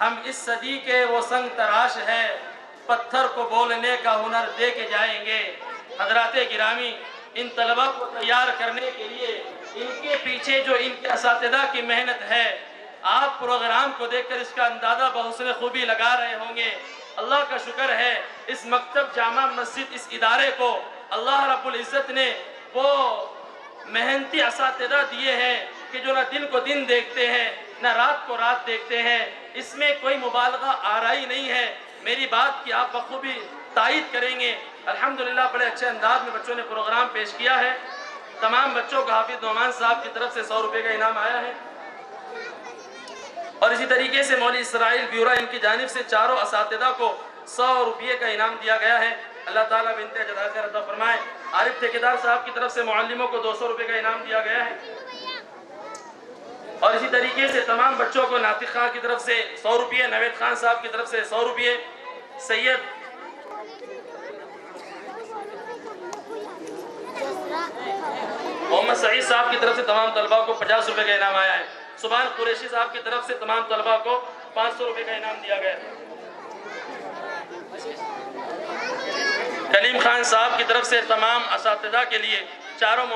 ہم اس صدی کے وہ سنگ تراش ہے، پتھر کو بولنے کا ہنر دے کے جائیں گے۔ حضرات گرامی، ان طلبہ کو تیار کرنے کے لیے ان کے پیچھے جو ان کے اساتذہ کی محنت ہے، آپ پروگرام کو دیکھ کر اس کا اندازہ بحسن خوبی لگا رہے ہوں گے۔ اللہ کا شکر ہے اس مکتب جامع مسجد اس ادارے کو اللہ رب العزت نے وہ محنتی اساتذہ دیے ہیں کہ جو نہ دن کو دن دیکھتے ہیں نہ رات کو رات دیکھتے ہیں۔ اس میں کوئی مبالغہ آرائی نہیں ہے، میری بات کی آپ بخوبی تائید کریں گے۔ الحمدللہ بڑے اچھے انداز میں بچوں نے پروگرام پیش کیا ہے۔ تمام بچوں کو حافظ نعمان صاحب کی طرف سے 100 روپے کا انعام آیا ہے، اور اسی طریقے سے مولوی اسرائیل بیورا ان کی جانب سے چاروں اساتذہ کو 100 روپے کا انعام دیا گیا ہے۔ اللہ تعالیٰ بنت جزائے خیر عطا فرمائے۔ عارف ٹھیکیدار صاحب کی طرف سے معلموں کو 200 روپے کا انعام دیا گیا ہے، اور اسی طریقے سے تمام بچوں کو ناطق خان کی طرف سے 100 روپے، نوید خان صاحب کی طرف سے 100 روپے، سید محمد سعید صاحب کی طرف سے تمام طلبہ کو 50 روپے کا انعام آیا ہے۔ سبحان قریشی صاحب کی طرف سے تمام طلبہ کو 500 روپے کا انعام دیا گیا ہے۔ کلیم خان صاحب کی طرف سے تمام اساتذہ کے لیے، چاروں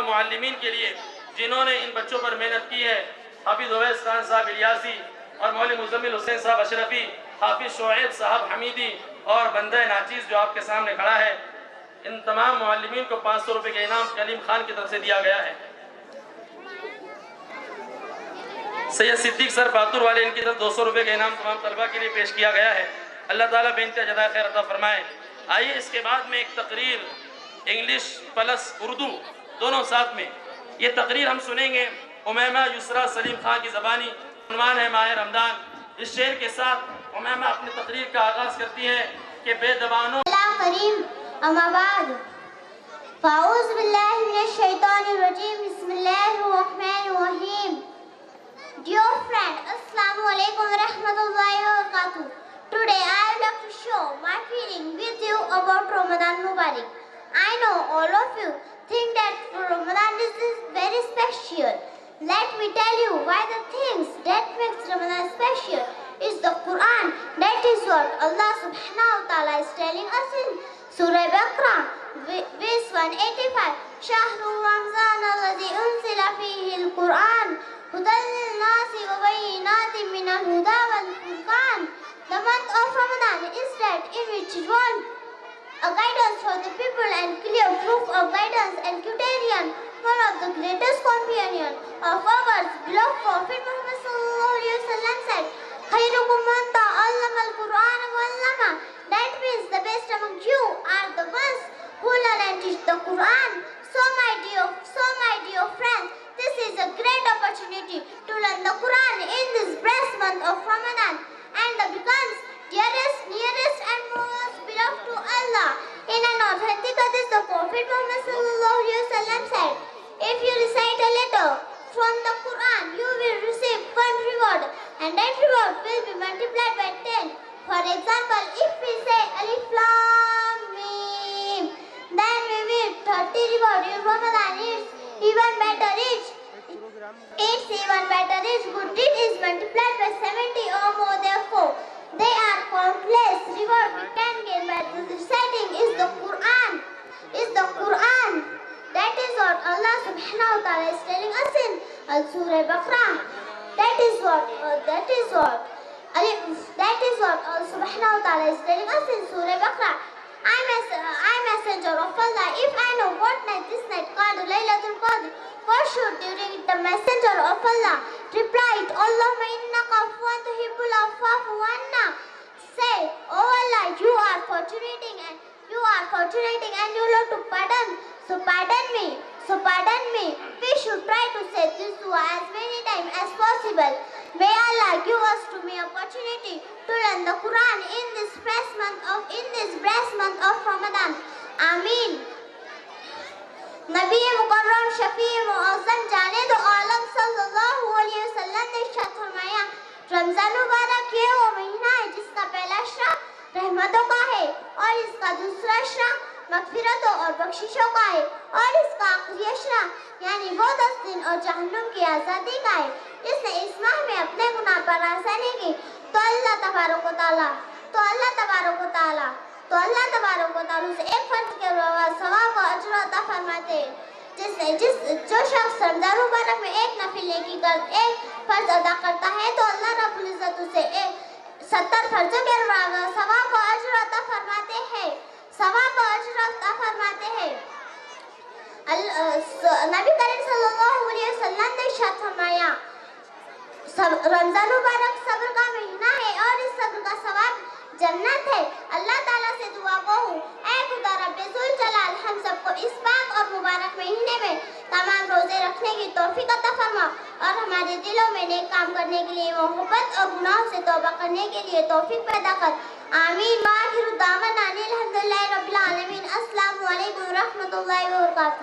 معلمین کے لیے جنہوں نے ان بچوں پر محنت کی ہے، حافظ اویس خان صاحب الیاسی اور مولوی مزمل حسین صاحب اشرفی، حافظ شعیب صاحب حمیدی اور بندہ ناچیز جو آپ کے سامنے کھڑا ہے، ان تمام معلمین کو 500 روپے کا انعام کلیم خان کی طرف سے دیا گیا ہے۔ سید صدیق سر پاتور والے ان کی طرف 200 روپے کا انعام تمام طلبہ کے لیے پیش کیا گیا ہے۔ اللہ تعالیٰ بنت جزائے خیر عطا فرمائے۔ آئیے اس کے بعد میں ایک تقریر انگلش پلس اردو دونوں ساتھ میں، یہ تقریر ہم سنیں گے امیمہ یسریٰ سلیم خان کی زبانی۔ عنوان ہے ماہ رمضان۔ اس شعر کے ساتھ امیمہ اپنی تقریر کا آغاز کرتی ہے کہ بے زبانوں کریم اما بعد فاعوذ باللہ من الشیطان الرجیم بسم اللہ الرحمن الرحیم۔ Dear friend, Assalamu alaikum wa rahmatullahi wa barakatuh. Today I would like to show my feeling with you about Ramadan Mubarak. I know all of you think that Ramadan is very special. Let me tell you why the things that makes Ramadan special is the Quran. That is what Allah subhanahu wa ta'ala is telling us in Surah Baqarah, verse 185. شهر رمضان الذي أنزل فيه القرآن هدى للناس وبينات من الهدى والفرقان. The month of Ramadan is that in which it wants a guidance for the people and clear proof of guidance and criterion. One of the greatest companion of ours, beloved Prophet Muhammad sallallahu alaihi wasallam said, "Khairukum man ta'allama al-Qur'an wa 'allama." That means the best among you are the ones who learn and teach the Quran. So my dear friends, this is a great opportunity to learn the Quran in this blessed month of Ramadan and becomes dearest, nearest and most beloved to Allah. In an authentic hadith, the Prophet Muhammad sallallahu alaihi wasallam said, if you recite a letter from the Quran, you will receive 1 reward and that reward will be multiplied by 10. For example, if we say Alif Lam Mim, then we will 30 reward. In Ramadan, it's even better. Good deed is multiplied by 70 or more. Therefore, they are countless reward we can gain by reciting is the Quran. That is what Allah subhanahu wa ta'ala is telling us in Surah Baqarah. That is what Allah subhanahu wa ta'ala is telling us in Surah Baqarah. I messenger of Allah, if I know what night this night called Laylatul Qadr, for sure during it the messenger of Allah replied, Allahumma innaka afuwan tuhibbul afwa fa'fu anna. Say, oh Allah, you are fortunating and you love to pardon. So pardon me. We should try to say this dua as many times as possible. May Allah give us to me opportunity to learn the Quran in this blessed month of Ramadan. Ameen. نبی مکرم شفیع معظم جاند عالم صلی اللہ علیہ وسلم نے ارشاد فرمایا، رمضان مبارک یہ وہ مہینہ ہے جس کا پہلا اشراق رحمتوں کا ہے اور اس کا دوسرا اشراق مغفرتوں اور بخششوں کا ہے اور اس کا آخری اشراق یعنی وہ 10 دن اور جہنم کی آزادی کا ہے۔ جس نے اس ماہ میں اپنے گناہ پر آسانی کی اللہ تبارک و تعالیٰ سے ایک فرض کے ثواب و اجر عطا فرماتے ہیں. جو شخص رمضان مبارک میں ایک نفل نیکی کر ایک فرض ادا کرتا ہے تو اللہ رب العزت اسے 70 فرضوں کے ثواب و اجر عطا فرماتے ہیں. نبی کریم صلی اللہ علیہ وسلم نے ارشاد فرمایا رمضان مبارک صبر کا مہینہ ہے اور اس صبر کا ثواب جنت ہے. اللہ تعالیٰ سے دعا گو ہوں اے خدا رب ذوالجلال ہم سب کو اس پاک اور مبارک مہینے میں تمام روزے رکھنے کی توفیق عطا فرما اور ہمارے دلوں میں نیک کام کرنے کے لیے محبت اور گناہوں سے توبہ کرنے کے لیے توفیق پیدا کر. آمین. وآخر دعوانا الحمدللہ رب العالمین. السلام علیکم ورحمۃ اللہ وبرکاتہ.